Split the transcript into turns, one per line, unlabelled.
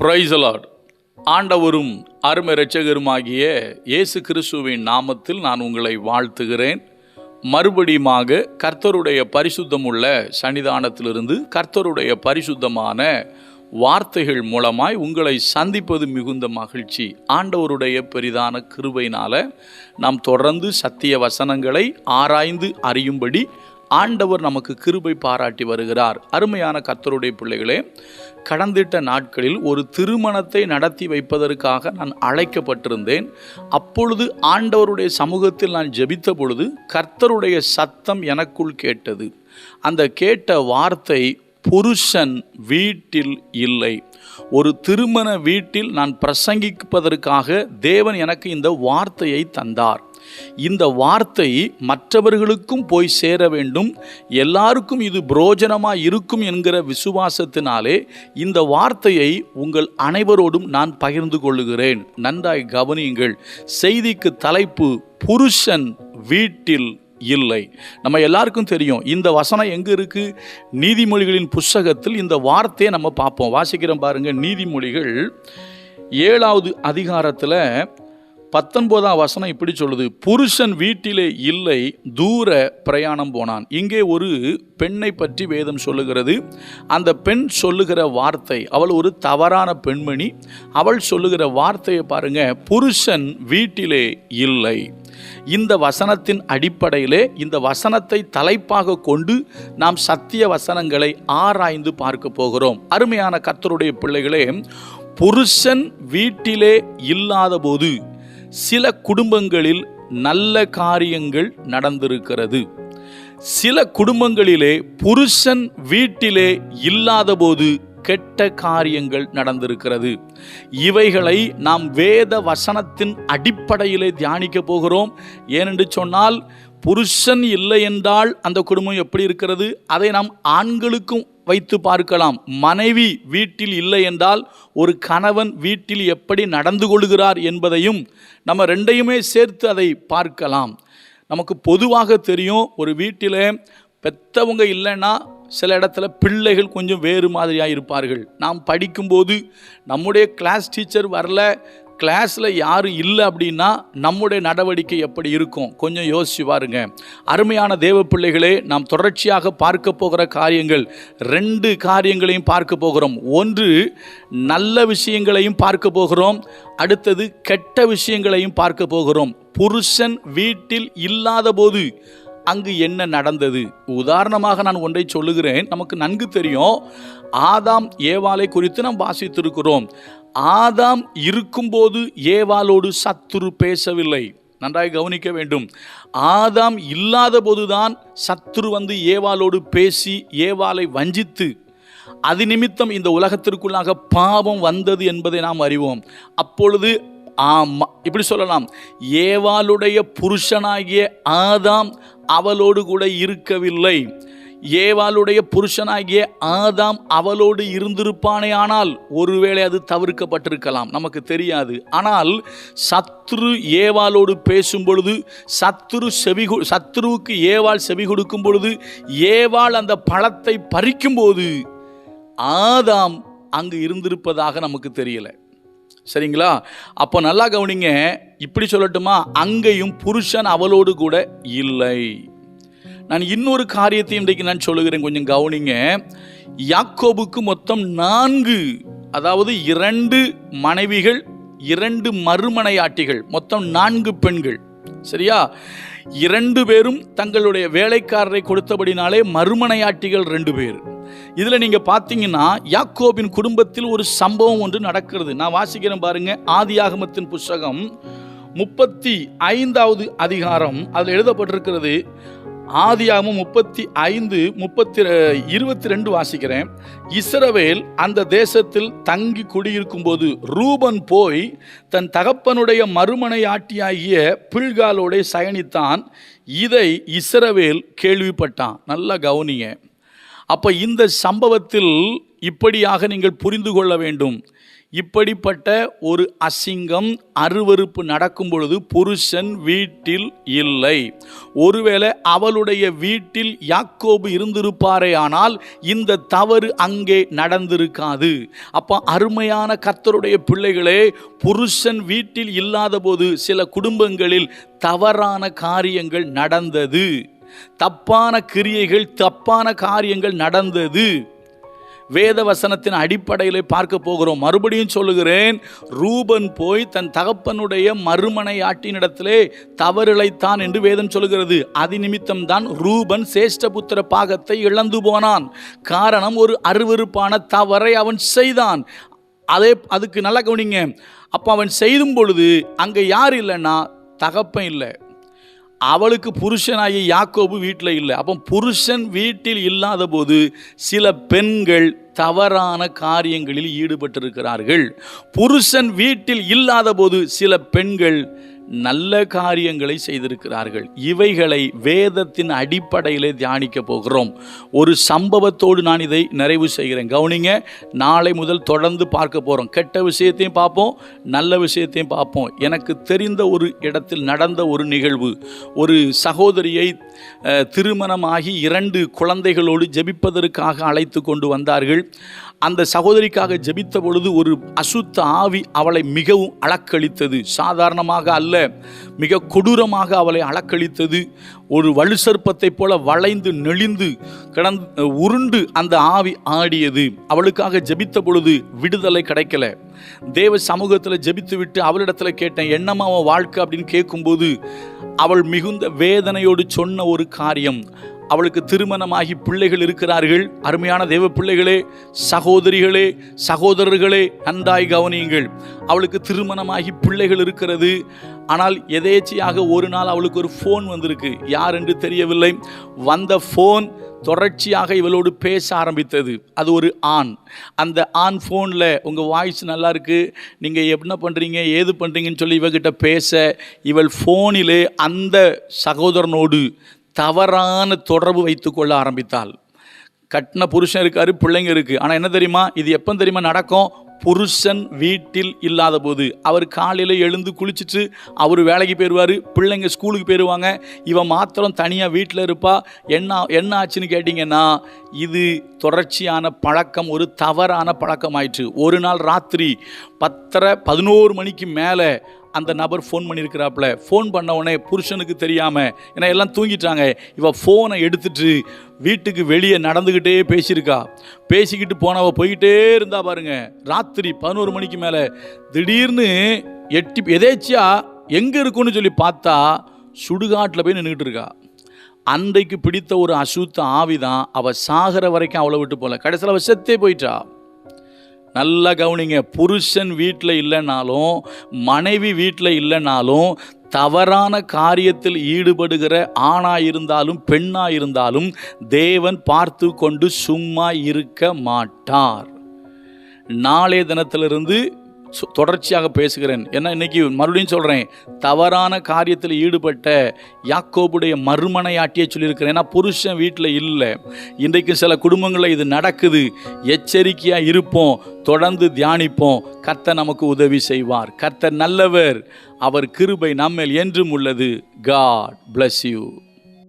Praise the Lord. ஆண்டவரும் அருமை இரட்சகருமாகிய இயேசு கிறிஸ்துவின் நாமத்தில் நான் உங்களை வாழ்த்துகிறேன். மறுபடியுமாக கர்த்தருடைய பரிசுத்தமுள்ள சன்னிதானத்திலிருந்து கர்த்தருடைய பரிசுத்தமான வார்த்தைகள் மூலமாய் உங்களை சந்திப்பது மிகுந்த மகிழ்ச்சி. ஆண்டவருடைய பெரிதான கிருபையினால நாம் தொடர்ந்து சத்திய வசனங்களை ஆராய்ந்து அறியும்படி ஆண்டவர் நமக்கு கிருபை பாராட்டி வருகிறார். அருமையான கர்த்தருடைய பிள்ளைகளே, கடந்திட்ட நாட்களில் ஒரு திருமணத்தை நடத்தி வைப்பதற்காக நான் அழைக்கப்பட்டிருந்தேன். அப்பொழுது ஆண்டவருடைய சமூகத்தில் நான் ஜெபித்த பொழுது கர்த்தருடைய சத்தம் எனக்குள் கேட்டது. அந்த கேட்ட வார்த்தை, புருஷன் வீட்டில் இல்லை. ஒரு திருமண வீட்டில் நான் பிரசங்கிப்பதற்காக தேவன் எனக்கு இந்த வார்த்தையை தந்தார். இந்த வார்த்தை மற்றவர்களுக்கும் போய் சேர வேண்டும், எல்லாருக்கும் இது பிரயோஜனமாக இருக்கும் என்கிற விசுவாசத்தினாலே இந்த வார்த்தையை உங்கள் அனைவரோடும் நான் பகிர்ந்து கொள்ளுகிறேன். நன்றாய் கவனியுங்கள். செய்திக்கு தலைப்பு, புருஷன் வீட்டில் இல்லை. நம்ம எல்லாருக்கும் தெரியும் இந்த வசனம் எங்க இருக்கு? நீதிமொழிகளின் புஸ்தகத்தில் இந்த வார்த்தையை நம்ம பார்ப்போம். வாசிக்கிறோம் பாருங்க. நீதிமொழிகள் 7வது அதிகாரத்தில் 19ஆம் வசனம் இப்படி சொல்லுது, புருஷன் வீட்டிலே இல்லை, தூர பிரயாணம் போனான். இங்கே ஒரு பெண்ணை பற்றி வேதம் சொல்லுகிறது. அந்த பெண் சொல்லுகிற வார்த்தை, அவள் ஒரு தவறான பெண்மணி. அவள் சொல்லுகிற வார்த்தையை பாருங்க, புருஷன் வீட்டிலே இல்லை. இந்த வசனத்தின் அடிப்படையிலே இந்த வசனத்தை தலைப்பாக கொண்டு நாம் சத்திய வசனங்களை ஆராய்ந்து பார்க்க போகிறோம். அருமையான கர்த்தருடைய பிள்ளைகளே, புருஷன் வீட்டிலே இல்லாத போது சில குடும்பங்களில் நல்ல காரியங்கள் நடந்திருக்கிறது. சில குடும்பங்களிலே புருஷன் வீட்டிலே இல்லாத போது கெட்ட காரியங்கள் நடந்திருக்கிறது. இவைகளை நாம் வேத வசனத்தின் அடிப்படையிலே தியானிக்க போகிறோம். ஏனென்று சொன்னால், புருஷன் இல்லை என்றால் அந்த குடும்பம் எப்படி இருக்கிறது, அதை நாம் ஆண்களுக்கும் வைத்து பார்க்கலாம். மனைவி வீட்டில் இல்லை என்றால் ஒரு கணவன் வீட்டில் எப்படி நடந்து கொள்கிறார் என்பதையும் நம்ம ரெண்டையுமே சேர்த்து அதை பார்க்கலாம். நமக்கு பொதுவாக தெரியும், ஒரு வீட்டில் பெற்றவங்க இல்லைன்னா சில இடத்துல பிள்ளைகள் கொஞ்சம் வேறு மாதிரியாக இருப்பார்கள். நாம் படிக்கும்போது நம்முடைய கிளாஸ் டீச்சர் வரல, கிளாஸில் யாரும் இல்லை அப்படின்னா நம்முடைய நடவடிக்கை எப்படி இருக்கும்? கொஞ்சம் யோசிச்சு பாருங்க. அருமையான தேவ பிள்ளைகளே, நாம் தொடர்ச்சியாக பார்க்க போகிற காரியங்கள் 2 காரியங்களையும் பார்க்க போகிறோம். ஒன்று, நல்ல விஷயங்களையும் பார்க்க போகிறோம். அடுத்தது, கெட்ட விஷயங்களையும் பார்க்க போகிறோம். புருஷன் வீட்டில் இல்லாத போது அங்கு என்ன நடந்தது? உதாரணமாக நான் ஒன்றை சொல்லுகிறேன். நமக்கு நன்கு தெரியும், ஆதாம் ஏவாளை குறித்து நாம் வாசித்திருக்கிறோம். ஆதாம் இருக்கும்போது ஏவாளோடு சத்துரு பேசவில்லை. நன்றாக கவனிக்க வேண்டும். ஆதாம் இல்லாத போதுதான் சத்துரு வந்து ஏவாளோடு பேசி ஏவாளை வஞ்சித்து அது நிமித்தம் இந்த உலகத்திற்குள்ளாக பாவம் வந்தது என்பதை நாம் அறிவோம். அப்பொழுது இப்படி சொல்லலாம், ஏவாளுடைய புருஷனாகிய ஆதாம் அவளோடு கூட இருக்கவில்லை. ஏவாளுடைய புருஷனாகிய ஆதாம் அவளோடு இருந்திருப்பானே ஆனால் ஒருவேளை அது தவிர்க்கப்பட்டிருக்கலாம், நமக்கு தெரியாது. ஆனால் சத்துரு ஏவாளோடு பேசும் பொழுது, சத்துருவுக்கு ஏவாள் செவி கொடுக்கும் பொழுது, ஏவாள் அந்த பழத்தை பறிக்கும் போது ஆதாம் அங்கு இருந்திருப்பதாக நமக்கு தெரியல. சரிங்களா? அப்போ நல்லா கவனிங்க. இப்படி சொல்லட்டுமா, அங்கேயும் புருஷன் அவளோடு கூட இல்லை. நான் இன்னொரு காரியத்தை இன்றைக்கு நான் சொல்லுகிறேன், கொஞ்சம் கவனிங்க. யாக்கோபுக்கு மொத்தம் 4, அதாவது 2 மனைவிகள், 2 மறுமனையாட்டிகள், மொத்தம் 4 பெண்கள். சரியா? 2 பேரும் தங்களுடைய வேலைக்காரரை கொடுத்தபடினாலே மறுமனையாட்டிகள் 2 பேர். இதில் நீங்கள் பார்த்தீங்கன்னா, யாக்கோபின் குடும்பத்தில் ஒரு சம்பவம் ஒன்று நடக்கிறது. நான் வாசிக்கிறேன் பாருங்க. ஆதியாகமத்தின் புஸ்தகம் 35வது அதிகாரம், அதில் எழுதப்பட்டிருக்கிறது. ஆதியாகமம் 35:22 வாசிக்கிறேன். இஸ்ரவேல் அந்த தேசத்தில் தங்கி குடியிருக்கும் போது ரூபன் போய் தன் தகப்பனுடைய மறுமனையாட்டியாகிய பில்காலோட சயனித்தான். இதை இஸ்ரவேல் கேள்விப்பட்டான். நல்லா கவனிங்க. அப்போ இந்த சம்பவத்தில் இப்படியாக நீங்கள் புரிந்து கொள்ள வேண்டும். இப்படிப்பட்ட ஒரு அசிங்கம் அருவருப்பு நடக்கும் பொழுது புருஷன் வீட்டில் இல்லை. ஒருவேளை அவளுடைய வீட்டில் யாக்கோபு இருந்திருப்பாரே ஆனால் இந்த தவறு அங்கே நடந்திருக்காது. அப்போ அருமையான கர்த்தருடைய பிள்ளைகளே, புருஷன் வீட்டில் இல்லாத போது சில குடும்பங்களில் தவறான காரியங்கள் நடந்தது, தப்பான கிரியைகள், தப்பான காரியங்கள் நடந்தது. வேத வசனத்தின் அடிப்படையில் பார்க்க போகிறோம். மறுபடியும் சொல்லுகிறேன், ரூபன் போய் தன் தகப்பனுடைய மறுமனையாட்டினிடத்திலே தவறிழைத்தான் என்று வேதம் சொல்லுகிறது. அது நிமித்தம்தான் ரூபன் சேஷ்டபுத்திர பாகத்தை இழந்து போனான். காரணம், ஒரு அருவருப்பான தவறை அவன் செய்தான். அதுக்கு நல்லா கவனிங்க. அப்போ அவன் செய்யும் பொழுது அங்கே யார் இல்லைன்னா தகப்பன் இல்லை, அவளுக்கு புருஷனாகிய யாக்கோபு வீட்டில் இல்லை. அப்போ புருஷன் வீட்டில் இல்லாத போது சில பெண்கள் தவறான காரியங்களில் ஈடுபட்டிருக்கிறார்கள். புருஷன் வீட்டில் இல்லாத போது சில பெண்கள் நல்ல காரியங்களை செய்திருக்கிறார்கள். இவைகளை வேதத்தின் அடிப்படையிலே தியானிக்க போகிறோம். ஒரு சம்பவத்தோடு நான் இதை நிறைவு செய்கிறேன். கவனிங்க, நாளை முதல் தொடர்ந்து பார்க்க போகிறோம். கெட்ட விஷயத்தையும் பார்ப்போம், நல்ல விஷயத்தையும் பார்ப்போம். எனக்கு தெரிந்த ஒரு இடத்தில் நடந்த ஒரு நிகழ்வு. ஒரு சகோதரியை திருமணமாகி 2 குழந்தைகளோடு ஜெபிப்பதற்காக அழைத்து கொண்டு வந்தார்கள். அந்த சகோதரிக்காக ஜெபித்த பொழுது ஒரு அசுத்த ஆவி அவளை மிகவும் அலக்களித்தது. சாதாரணமாக அல்ல, மிக கொடூரமாக அவளை அலக்களித்தது. ஒரு வலு சர்ப்பத்தை போல வளைந்து நெளிந்து உருண்டு அந்த ஆவி ஆடியது. அவளுக்காக ஜெபித்த பொழுது விடுதலை கிடைக்கல. தேவ சமூகத்தில் ஜெபித்து விட்டு அவளிடத்தில் கேட்டேன், என்னம்மா அவன் வாழ்க்கை அப்படின்னு கேட்கும்போது அவள் மிகுந்த வேதனையோடு சொன்ன ஒரு காரியம், அவளுக்கு திருமணமாகி பிள்ளைகள் இருக்கிறார்கள். அருமையான தேவ பிள்ளைகளே, சகோதரிகளே, சகோதரர்களே, நன்றாய் கவனியுங்கள். அவளுக்கு திருமணமாகி பிள்ளைகள் இருக்கிறது. ஆனால் எதேச்சையாக ஒரு நாள் அவளுக்கு ஒரு ஃபோன் வந்திருக்கு. யார் என்று தெரியவில்லை. வந்த ஃபோன் தொடர்ச்சியாக இவளோடு பேச ஆரம்பித்தது. அது ஒரு ஆண். அந்த ஆண் ஃபோனில் உங்கள் வாய்ஸ் நல்லா இருக்குது, நீங்கள் என்ன பண்ணுறீங்க, ஏது பண்ணுறீங்கன்னு சொல்லி இவகிட்ட பேச, இவள் ஃபோனிலே அந்த சகோதரனோடு தவறான தொடர்பு வைத்து கொள்ள ஆரம்பித்தாள். கட்டின புருஷன் இருக்காரு, பிள்ளைங்க இருக்குது. ஆனால் என்ன தெரியுமா, இது எப்போ தெரியுமா நடக்கும்? புருஷன் வீட்டில் இல்லாத போது. அவர் காலையில் எழுந்து குளிச்சுட்டு அவர் வேலைக்கு போயிடுவார், பிள்ளைங்க ஸ்கூலுக்கு போயிடுவாங்க, இவன் மாத்திரம் தனியாக வீட்டில் இருப்பா. என்ன ஆச்சுன்னு கேட்டிங்கன்னா, இது தொடர்ச்சியான பழக்கம், ஒரு தவறான பழக்கம் ஆயிற்று. ஒரு நாள் ராத்திரி 10:30-11 மணிக்கு மேலே அந்த நபர் ஃபோன் பண்ணியிருக்கிறாப்புல. ஃபோன் பண்ண உடனே புருஷனுக்கு தெரியாமல், ஏன்னா எல்லாம் தூங்கிட்டாங்க, இவள் ஃபோனை எடுத்துட்டு வீட்டுக்கு வெளியே நடந்துக்கிட்டே பேசியிருக்கா. பேசிக்கிட்டு போனவ போய்கிட்டே இருந்தா பாருங்க. ராத்திரி 11 மணிக்கு மேலே திடீர்னு எதேச்சியா எங்கே இருக்குன்னு சொல்லி பார்த்தா சுடுகாட்டில் போய் நின்றுக்கிட்டு இருக்கா. அன்றைக்கு பிடித்த ஒரு அசுத்த ஆவிதான் அவள் சாகிற வரைக்கும் அவளை விட்டு போகல. கடைசியில் அவள் செத்தே போயிட்டா. நல்லா கவனிங்க, புருஷன் வீட்டில் இல்லைனாலும், மனைவி வீட்டில் இல்லைனாலும், தவறான காரியத்தில் ஈடுபடுகிற ஆணாக இருந்தாலும் பெண்ணாக இருந்தாலும் தேவன் பார்த்து கொண்டு சும்மா இருக்க மாட்டார். நாளைய தினத்திலிருந்து தொடர்ச்சியாக பேசுகிறேன். ஏன்னா இன்னைக்கு மறுபடியும் சொல்கிறேன், தவறான காரியத்தில் ஈடுபட்ட யாக்கோபுடைய மறுமனையாட்டியை சொல்லியிருக்கிறேன். ஏன்னா புருஷன் வீட்டில் இல்லை. இன்றைக்கு சில குடும்பங்களில் இது நடக்குது. எச்சரிக்கையாக இருப்போம், தொடர்ந்து தியானிப்போம். கர்த்தர் நமக்கு உதவி செய்வார். கர்த்தர் நல்லவர், அவர் கிருபை நம்மேல் என்றும் உள்ளது. God bless you.